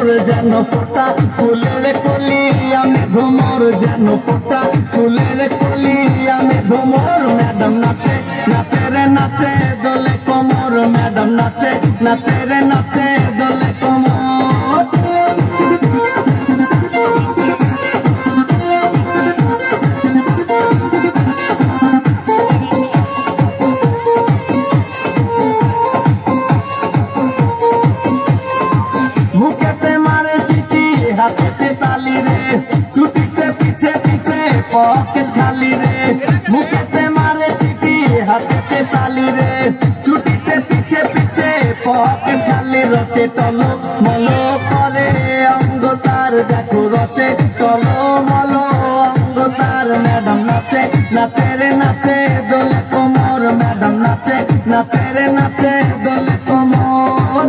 ভ্রমর যেন ফোটা ফুলের কলি আমি ভ্রমর যেন ফোটা ফুলের কলি আমি ভ্রমর ম্যাডাম নাচে নাচে রে নাচে দোলে কোমর ম্যাডাম নাচে নাচে রে নাচে দোলে কোমর মুখেতে মারে চিঠি হাতেতে তালি রে ছুটিতে পিছে পিছে পকেট খালি রে মুখেতে মারে চিঠি হাতেতে তালি রে ছুটিতে পিছে পিছে পকেট খালি রসে টলো মলো করে অঙ্গ তার দেখো রসে টলো মলো অঙ্গ তার ম্যাডাম নাচে নাচে রে নাচে দোলে কোমর ম্যাডাম নাচে নাচে রে নাচে দোলে কোমর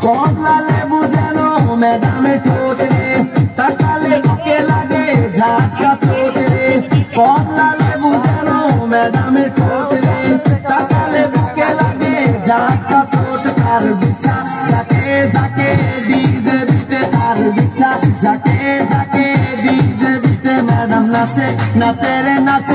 কমলা লেবু যেন ম্যাডামে ঠোঁট রে তাকালে বুকে লাগে ঝাটকা ঠোঁট রে কমলা লেবু যেন ম্যাডামে ঠোঁট রে তাকালে বুকে লাগে ঝাটকা ঠোঁট তার বিছা যাকে যাকে ডিজে বিটে তার বিছা যাকে যাকে ডিজে বিটে ম্যাডাম নাচে নাচে রে নাচে